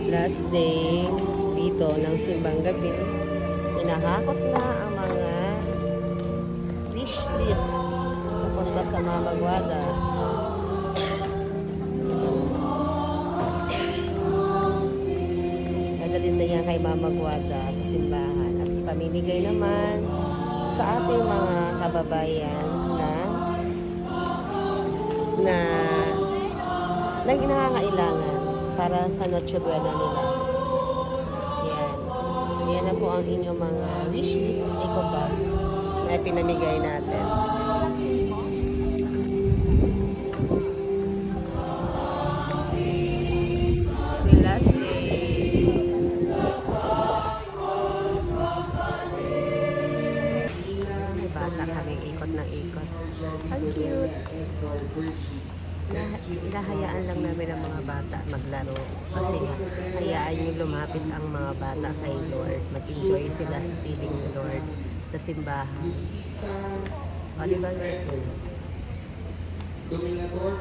Last day dito ng simbang gabi. Hinahakot na ang mga wish list papunta sa Mama Guada. Dadalhin na yan kay Mama Guada sa simbahan at pamimigay naman sa ating mga kababayan na nangangailangan para sa Noche Buena nila. Yan. Yan na po ang inyong mga wishlist eco bag na pinamigay natin. The last day. May bata kaming ikot na ikot. Ang cute. Hinahayaan lang namin ang mga bata maglaro kasi nga hayaan yung lumapit ang mga bata kay Lord, mag-enjoy sila sa piling ni Lord sa simbahan. O diba Lord? Dominador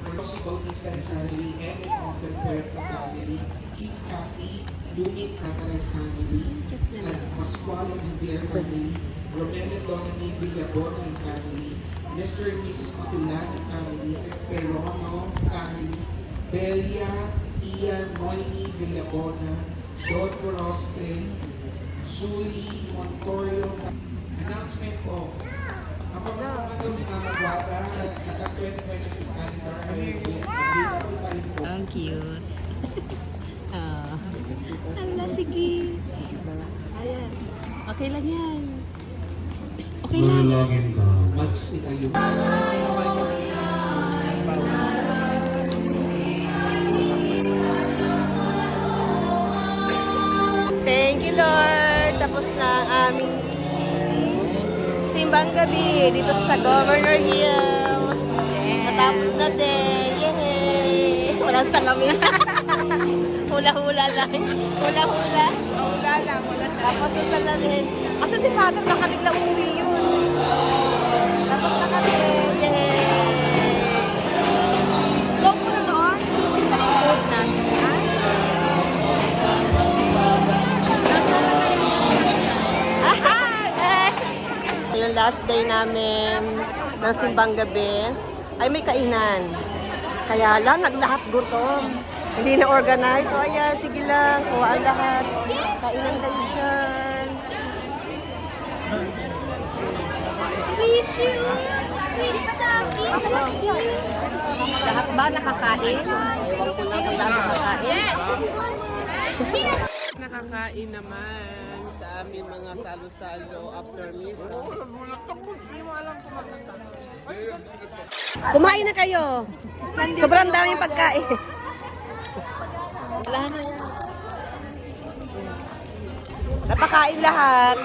Francisco Bautista and family and the Alfred Puerto family, Kim Cathy, Lumit Catalan family, and Pascual and Javier family, Romero Donny Villabona and family, Mr. and Mrs. Maculan and family, Perono family, Belia, Ian, Moini Villabona, Don Corospe, Julie Montorio. Announcement po. Ang pagkasama daw ni Mama Guada at ang 2026 calendar ay available pa rin po. Ang cute. Ala, sige. Ayan. Okay lang yan. Okay lang. Login ka. Magsi kayo. Thank you, Lord. Tapos na ang aming simbang gabi dito sa Governor Hills. Natapos na din. Yay! Walang salamin. Hula-hula lang. Hula-hula. Wala lang, wala sa... Tapos na salamin. Kasi si Father baka bigla uwi yun. Tapos na kami. Yay! Go mo na noon. Sa likod namin. Yung last day namin ng simbang gabi ay may kainan. Kaya lang, naglahat gutom. Hindi na-organize. O ayan, sige lang. Kuha ang lahat. Kainan kayo dyan. Lahat ba nakakain? Ewan ko lang kung lahat nakakain. Nakakain naman sa aming mga salo-salo after misa. Hindi mo alam kung Kumain na kayo. Sobrang daming pagkain. Wala na yan. Napakain lahat.